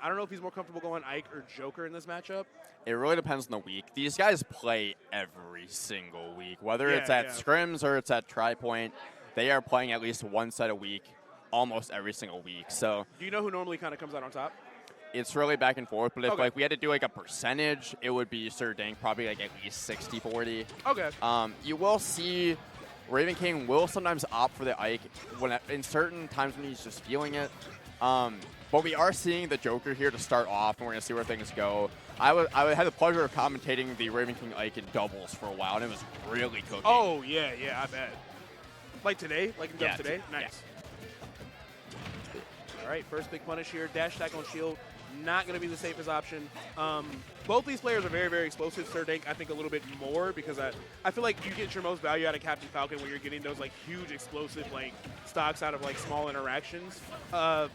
I don't know if he's more comfortable going Ike or Joker in this matchup. It really depends on the week. These guys play every single week, whether it's at scrims or it's at tri-point. They are playing at least one set a week, almost every single week. So, do you know who normally kind of comes out on top? It's really back and forth, but if like we had to do like a percentage, it would be Sir Dank, probably like at least 60-40. Okay. You will see Ravenking will sometimes opt for the Ike in certain times when he's just feeling it. But we are seeing the Joker here to start off, and we're going to see where things go. I had the pleasure of commentating the Ravenking Ike in doubles for a while, and it was really cooking. Oh, yeah, I bet. Like today? Like in dubs today? Nice. Yeah. All right, first big punish here. Dash attack on shield. Not going to be the safest option. Both these players are very, very explosive. Sir Dank, I think, a little bit more because I feel like you get your most value out of Captain Falcon when you're getting those like huge explosive like stocks out of like small interactions.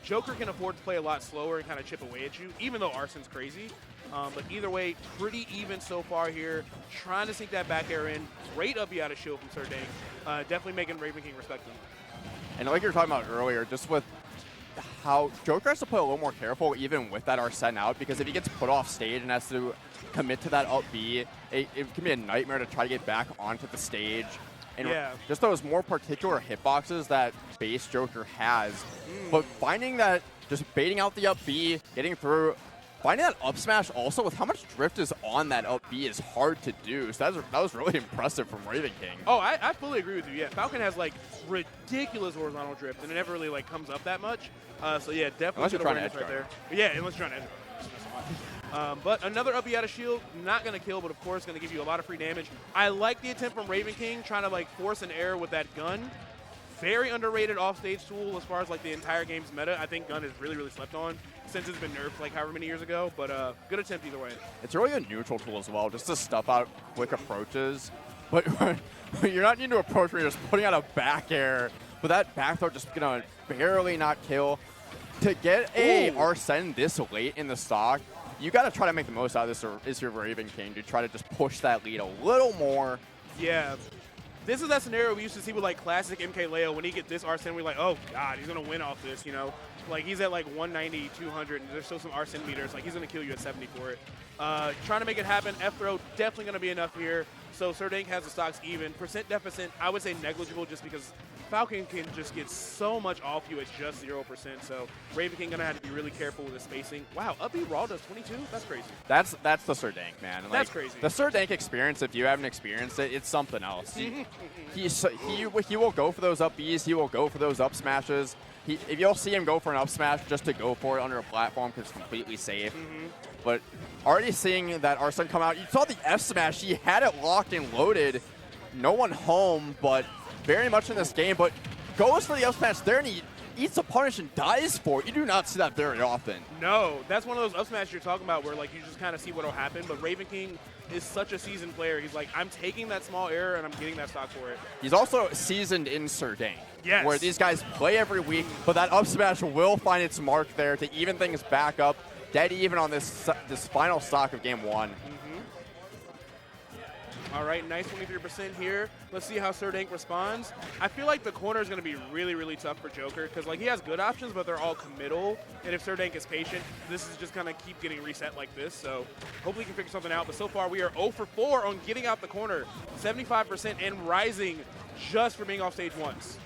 Joker can afford to play a lot slower and kind of chip away at you, even though Arsen's crazy. But either way, pretty even so far here. Trying to sink that back air in. Great up out of shield from Sir Dank. Definitely making Ravenking respect him. And like you were talking about earlier, just with how Joker has to play a little more careful even with that Arsene out, because if he gets put off stage and has to commit to that up B, it can be a nightmare to try to get back onto the stage. And just those more particular hitboxes that base Joker has. But finding that, just baiting out the up B, getting through, finding that up smash also with how much drift is on that up B is hard to do. So that was really impressive from Ravenking. Oh, I fully agree with you. Yeah, Falcon has like ridiculous horizontal drift, and it never really like comes up that much. So yeah, definitely. Unless you're trying to edge right there. Yeah, unless you're trying to edge. But another up out of shield, not going to kill, but of course going to give you a lot of free damage. I like the attempt from Ravenking trying to like force an air with that gun. Very underrated offstage tool as far as like the entire game's meta. I think gun is really, really slept on since it's been nerfed like however many years ago. But good attempt either way. It's really a neutral tool as well, just to stuff out quick approaches. But you're not needing to approach where you're just putting out a back air. But that back throw just going to barely not kill. To get a Arsene this late in the stock, you got to try to make the most out of this is your Ravenking to try to just push that lead a little more. Yeah. This is that scenario we used to see with like classic MK Leo. When he get this Arsene, we're like, oh god, he's gonna win off this, you know? Like he's at like 190, 200, and there's still some Arsene meters. Like he's gonna kill you at 70 for it. Trying to make it happen. F throw definitely gonna be enough here. So Sir Dank has the stocks even. Percent deficit, I would say negligible, just because Falcon can just get so much off you at just 0%. So Ravenking gonna have to be really careful with the spacing. Wow, up B raw does 22? That's crazy. That's the Sir Dank, man. Like, that's crazy. The Sir Dank experience, if you haven't experienced it, it's something else. He will go for those up Bs. He will go for those up smashes. If you'll see him go for an up smash just to go for it under a platform because it's completely safe. But already seeing that Arsene come out, you saw the F smash. He had it locked and loaded. No one home, but very much in this game. But goes for the up smash there, and he eats a punish and dies for it. You do not see that very often. No, that's one of those up smash you're talking about where like you just kind of see what'll happen. But Ravenking is such a seasoned player. He's like, I'm taking that small error and I'm getting that stock for it. He's also seasoned in Sir Dank. Yes. Where these guys play every week, but that up smash will find its mark there to even things back up. Dead even on this final stock of game one. All right, nice 23% here. Let's see how Sir Dank responds. I feel like the corner is going to be really, really tough for Joker because like he has good options, but they're all committal. And if Sir Dank is patient, this is just going to keep getting reset like this. So hopefully he can figure something out. But so far we are 0 for 4 on getting out the corner. 75% and rising just for being off stage once.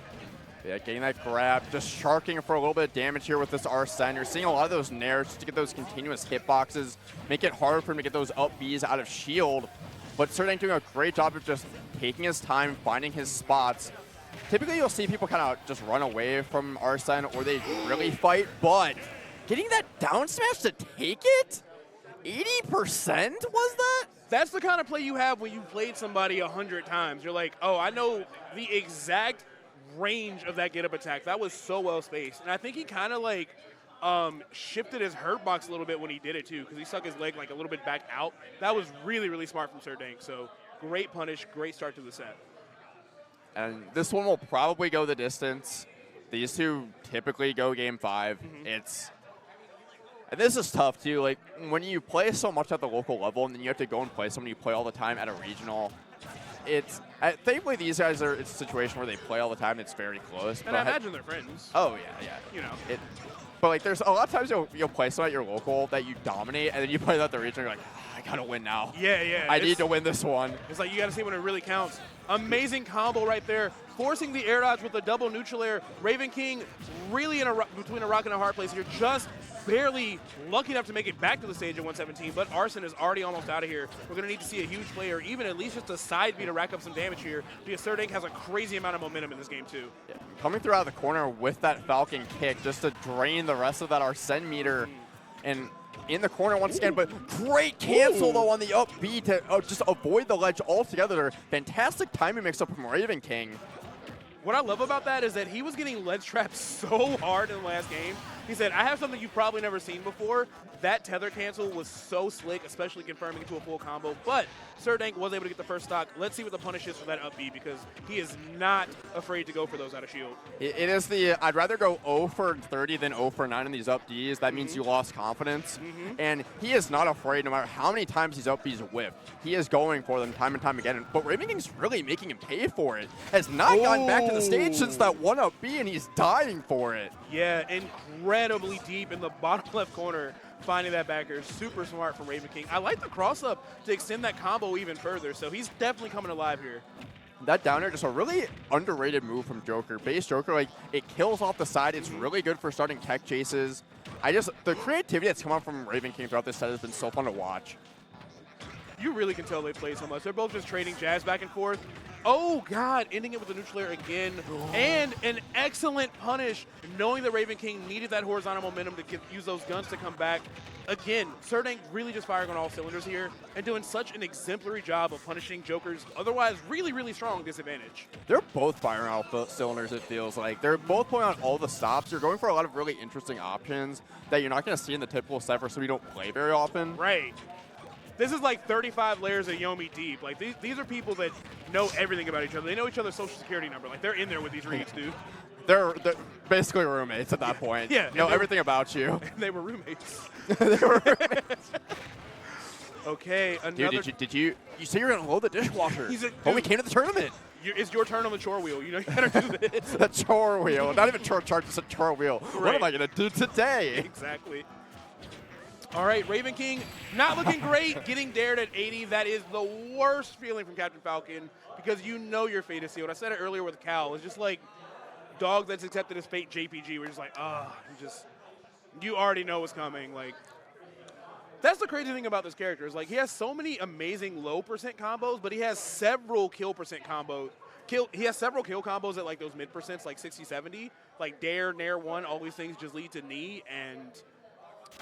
Yeah, getting that grab, just sharking for a little bit of damage here with this Arsene. You're seeing a lot of those nairs just to get those continuous hitboxes, make it hard for him to get those up Bs out of shield. But Sir Dank doing a great job of just taking his time, finding his spots. Typically, you'll see people kind of just run away from Arsene or they really fight, but getting that down smash to take it? 80% was that? That's the kind of play you have when you played somebody 100 times. You're like, oh, I know the exact range of that get-up attack. That was so well spaced. And I think he kind of like shifted his hurt box a little bit when he did it too, because he stuck his leg like a little bit back out. That was really, really smart from Sir Dank. So great punish, great start to the set. And this one will probably go the distance. These two typically go game 5. And this is tough too. Like when you play so much at the local level and then you have to go and play someone you play all the time at a regional, thankfully these guys it's a situation where they play all the time. It's very close. And I imagine they're friends. Oh yeah. You know. But like, there's a lot of times you'll play someone at your local that you dominate, and then you play that at the region, and you're like, I gotta win now. Yeah. I need to win this one. It's like you gotta see when it really counts. Amazing combo right there, forcing the air dodge with the double neutral air. Ravenking really between a rock and a hard place here, just barely lucky enough to make it back to the stage at 117, but Arsene is already almost out of here. We're going to need to see a huge play, or even at least just a side B to rack up some damage here, because Dank has a crazy amount of momentum in this game too. Yeah. Coming through out of the corner with that Falcon kick just to drain the rest of that Arsene meter, and in the corner once again, but great cancel though on the up B to just avoid the ledge altogether. Fantastic timing mix up from Ravenking. What I love about that is that he was getting ledge trapped so hard in the last game. He said, I have something you've probably never seen before. That tether cancel was so slick, especially confirming into a full combo. But Dank was able to get the first stock. Let's see what the punish is for that up B, because he is not afraid to go for those out of shield. It is the, I'd rather go 0 for 30 than 0 for 9 in these up Ds. That means you lost confidence. And he is not afraid, no matter how many times these up Bs whip. He is going for them time and time again. But Ravenking's really making him pay for it. Has not gotten back to the stage since that one up B, and he's dying for it. Yeah, incredibly deep in the bottom left corner, finding that backer. Super smart from Ravenking. I like the cross up to extend that combo even further, so he's definitely coming alive here. That down air, just a really underrated move from Joker. Base Joker, like, it kills off the side. It's really good for starting tech chases. The creativity that's come out from Ravenking throughout this set has been so fun to watch. You really can tell they play so much. They're both just trading jabs back and forth. Oh, God, ending it with the neutral air again. And an excellent punish, knowing that Ravenking needed that horizontal momentum to use those guns to come back. Again, Dank really just firing on all cylinders here and doing such an exemplary job of punishing Joker's otherwise really, really strong disadvantage. They're both firing on all cylinders, it feels like. They're both pulling out all the stops. You're going for a lot of really interesting options that you're not going to see in the typical Cypher, so we don't play very often. Right. This is like 35 layers of Yomi deep. Like, these are people that know everything about each other. They know each other's social security number. Like, they're in there with these reads, dude. They're basically roommates at that point. Yeah. Know everything about you. And they were roommates. They were roommates. Okay, another. Dude, did you say you're going to load the dishwasher? When we came to the tournament. It's your turn on the chore wheel. You know, you gotta do this. The chore wheel. Not even chore chart, just a chore wheel. Right. What am I going to do today? Exactly. All right, Ravenking not looking great, getting dared at 80. That is the worst feeling from Captain Falcon, because you know your fate is sealed. I said it earlier with Cal. It's just like dog that's accepted his fate JPG. We're just like, you already know what's coming. Like, that's the crazy thing about this character is, like, he has so many amazing low percent combos, but he has several kill percent combos. He has several kill combos at like those mid percents, like 60, 70. Like dare, nair one, all these things just lead to knee, and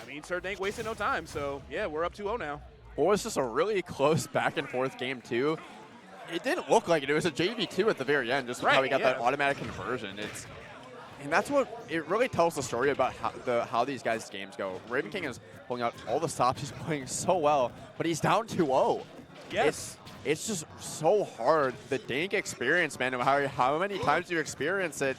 I mean, Dank wasted no time, so yeah, we're up 2-0 now. Well, it's just a really close back and forth game too. It didn't look like it. It was a JV2 at the very end, just how we got that automatic conversion. And that's what it really tells the story about how these guys' games go. Ravenking is pulling out all the stops. He's playing so well, but he's down 2-0. Yes. It's just so hard. The Dank experience, man, no matter how many times you experience it,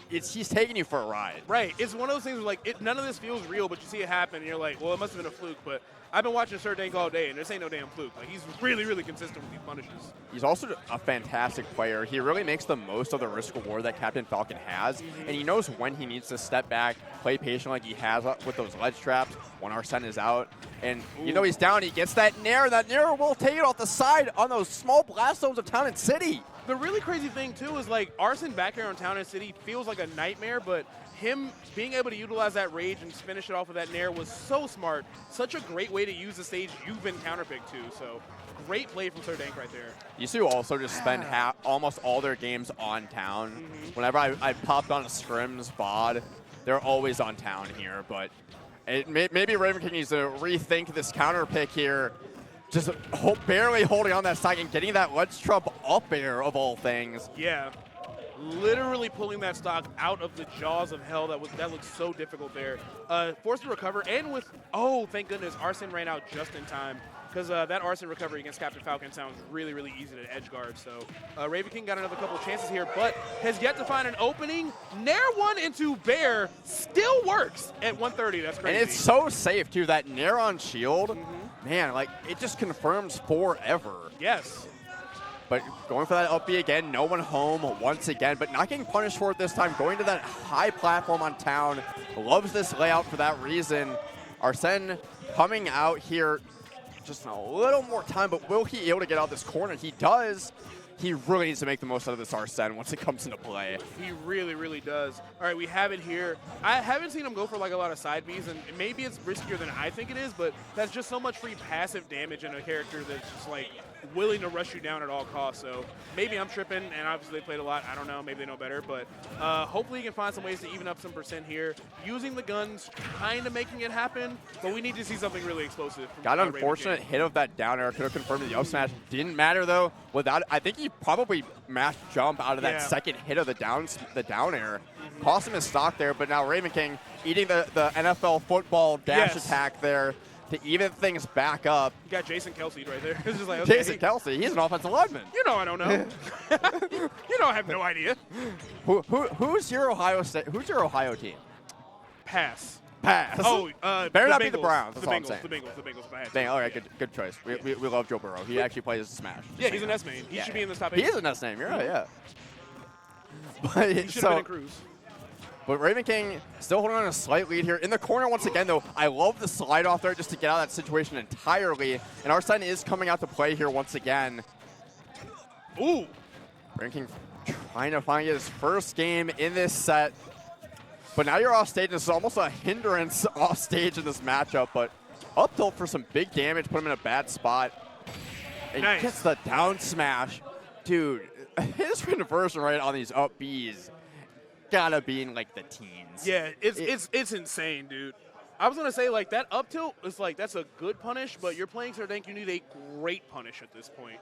he's taking you for a ride. Right. It's one of those things where, like, none of this feels real, but you see it happen, and you're like, well, it must have been a fluke. But I've been watching Dank all day, and this ain't no damn fluke. Like, he's really, really consistent with these punishes. He's also a fantastic player. He really makes the most of the risk reward that Captain Falcon has, and he knows when he needs to step back, play patient like he has with those ledge traps when Arsene is out. And you know he's down, he gets that nair. That nair will take it off the side on those small blast zones of Town and City. The really crazy thing, too, is, like, Arsene back here on Town and City feels like a nightmare, but him being able to utilize that rage and finish it off with that nair was so smart. Such a great way to use the stage you've been counterpicked to. So, great play from Dank right there. You see, also just spend almost all their games on Town. Whenever I popped on a Scrims VOD, they're always on Town here, but maybe Ravenking needs to rethink this counter pick here. Just barely holding on that side and getting that ledge trap up air of all things. Yeah, literally pulling that stock out of the jaws of hell. That looked so difficult there. Forced to recover, and with, oh, thank goodness, Arsene ran out just in time, because that Arsene recovery against Captain Falcon sounds really, really easy to edge guard. So Ravenking got another couple of chances here, but has yet to find an opening. Nair one into Bear still works at 130. That's crazy. And it's so safe, too. That Nair on shield, man, like, it just confirms forever. Yes. But going for that up B again, no one home once again, but not getting punished for it this time. Going to that high platform on town. Loves this layout for that reason. Arsene coming out here just a little more time, but will he be able to get out this corner? He does. He really needs to make the most out of this Arsene once it comes into play. He really, really does. All right, we have it here. I haven't seen him go for like a lot of side Bs, and maybe it's riskier than I think it is, but that's just so much free passive damage in a character that's just like willing to rush you down at all costs. So maybe I'm tripping, and obviously they played a lot. I don't know. Maybe they know better, but hopefully you can find some ways to even up some percent here. Using the guns, kind of making it happen, but we need to see something really explosive. Got an unfortunate hit of that down air. Could have confirmed the up smash. Didn't matter though. Without, I think he probably mashed jump out of that second hit of the down air. Cost him his stock there, but now Ravenking eating the NFL football dash attack there to even things back up. You got Jason Kelsey right there. It's just like, okay. Jason Kelsey, he's an offensive lineman. You know I don't know. You know I have no idea. Who's your Ohio State? Who's your Ohio team? Pass. Pass. Oh, better not Bengals. be the Browns. That's the all I'm Bengals. saying. The Bengals. Dang, all right, good choice. We love Joe Burrow. He actually plays Smash. Yeah, he's an S main. He should be in this top 8. He is an S name. You're right. Yeah. But he should have been in Cruz. But Ravenking still holding on a slight lead here. In the corner once again, though, I love the slide off there just to get out of that situation entirely. And Arsene is coming out to play here once again. Ooh. Ravenking trying to find his first game in this set. But now you're off stage. This is almost a hindrance off stage in this matchup. But up tilt for some big damage, put him in a bad spot. And nice. Gets the down smash. Dude, his conversion rate on these up Bs gotta be in like the teens. Yeah, it's insane, dude. I was gonna say like that up tilt is like that's a good punish, but you're playing Sir Dank, you need a great punish at this point.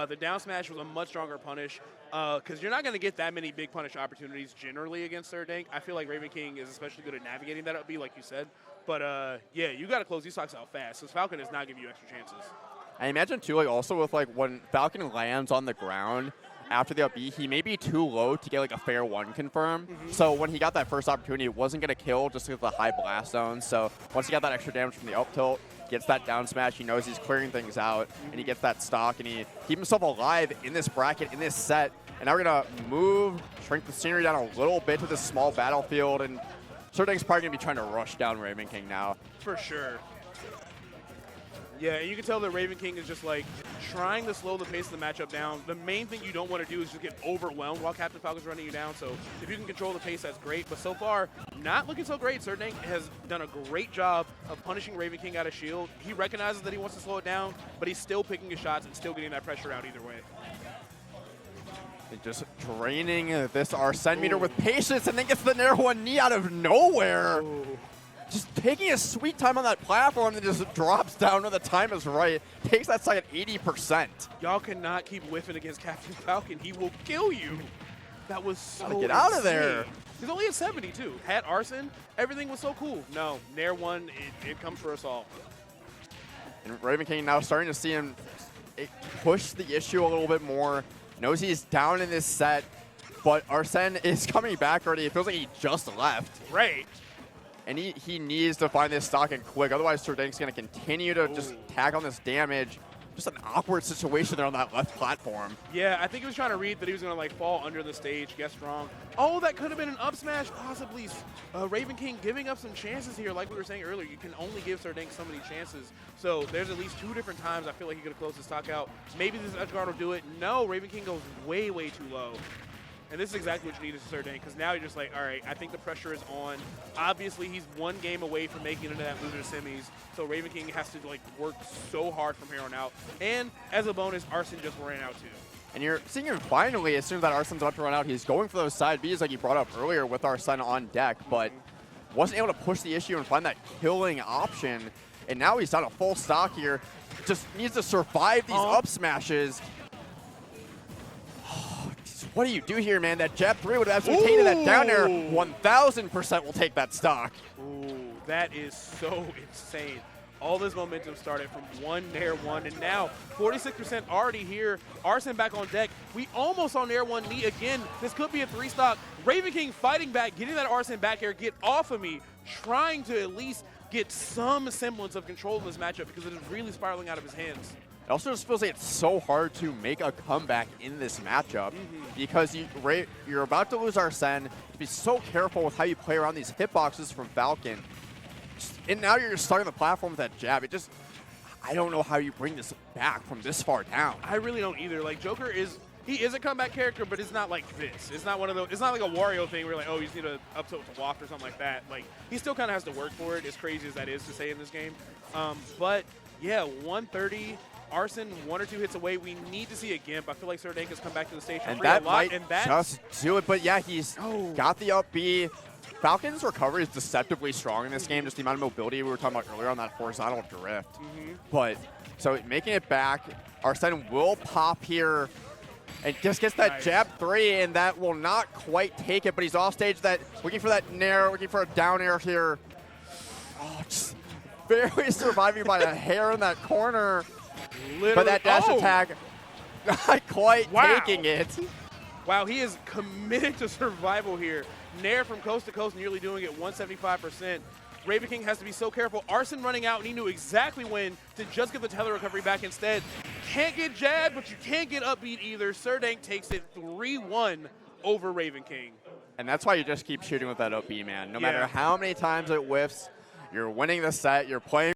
The down smash was a much stronger punish because you're not gonna get that many big punish opportunities generally against Sir Dank. I feel like Ravenking is especially good at navigating that up B, like you said. But yeah, you gotta close these stocks out fast because Falcon does not give you extra chances. I imagine too, like also with like when Falcon lands on the ground after the up B, he may be too low to get like a fair one confirm. So when he got that first opportunity, it wasn't gonna kill just because of the high blast zone. So once he got that extra damage from the up tilt, gets that down smash, he knows he's clearing things out, and he gets that stock, and he keeps himself alive in this bracket, in this set. And now we're gonna shrink the scenery down a little bit to this small battlefield, and Sir Dank's probably gonna be trying to rush down Ravenking now. For sure. Yeah, and you can tell that Ravenking is just like trying to slow the pace of the matchup down. The main thing you don't want to do is just get overwhelmed while Captain Falcon's running you down. So if you can control the pace, that's great. But so far, not looking so great. Sir Dank has done a great job of punishing Ravenking out of shield. He recognizes that he wants to slow it down, but he's still picking his shots and still getting that pressure out either way. And just draining this Arsene meter with patience, and then gets the Nair 1 knee out of nowhere. Ooh. Just taking a sweet time on that platform and just drops down when the time is right. Takes that side at 80%. Y'all cannot keep whiffing against Captain Falcon. He will kill you. That was so Get out of there. He's only at 70 too. Had Arsene, everything was so cool. No, Nair 1, it comes for us all. And Ravenking now starting to see him push the issue a little bit more. Knows he's down in this set, but Arsene is coming back already. It feels like he just left. Right. And he needs to find this stock and quick. Otherwise, Sir Dank's going to continue to just tag on this damage. Just an awkward situation there on that left platform. Yeah, I think he was trying to read that he was going to like fall under the stage, guess wrong. Oh, that could have been an up smash, possibly. Ravenking giving up some chances here. Like we were saying earlier, you can only give Sir Dank so many chances. So there's at least 2 different times I feel like he could have closed the stock out. Maybe this edge guard will do it. No, Ravenking goes way, way too low. And this is exactly what you need as Sir Dank, because now you're just like, all right, I think the pressure is on. Obviously, he's 1 game away from making it into that loser semis, so Ravenking has to like work so hard from here on out. And as a bonus, Arsene just ran out too. And you're seeing him finally, as soon as that Arsene's about to run out, he's going for those side Bs like he brought up earlier with Arsene on deck, but wasn't able to push the issue and find that killing option. And now he's on a full stock here. Just needs to survive these up smashes. What do you do here, man? That jab 3 would have absolutely taken that down there. 1,000% will take that stock. Ooh, that is so insane. All this momentum started from 1 Nair 1, and now 46% already here. Arsene back on deck. We almost saw Nair 1 knee again. This could be a 3 stock. Ravenking fighting back, getting that Arsene back here. Get off of me. Trying to at least get some semblance of control in this matchup because it is really spiraling out of his hands. It also just feels like it's so hard to make a comeback in this matchup because you're about to lose Arsene. Be so careful with how you play around these hitboxes from Falcon. And now you're just stuck on the platform with that jab. I don't know how you bring this back from this far down. I really don't either. Like, Joker he is a comeback character, but it's not like this. It's not one of those. It's not like a Wario thing where like, oh, you just need to up tilt to waft or something like that. Like, he still kind of has to work for it. As crazy as that is to say in this game, but yeah, 130. Arsene 1 or 2 hits away. We need to see a Gimp. I feel like Dank has come back to the stage and free that a lot, might and that just do it. But yeah, he's got the up B. Falcon's recovery is deceptively strong in this game. Just the amount of mobility we were talking about earlier on that horizontal drift. But so making it back, Arsene will pop here and just gets that jab 3, and that will not quite take it. But he's off stage. That looking for that nair, looking for a down air here. Oh, just barely surviving by a hair in that corner. literally. But that dash attack, not quite taking it. Wow, he is committed to survival here. Nair from coast to coast, nearly doing it 175%. Ravenking has to be so careful. Arsene running out, and he knew exactly when to just get the tether recovery back instead. Can't get jabbed, but you can't get upbeat either. Dank takes it 3-1 over Ravenking. And that's why you just keep shooting with that up B, man. No matter how many times it whiffs, you're winning the set, you're playing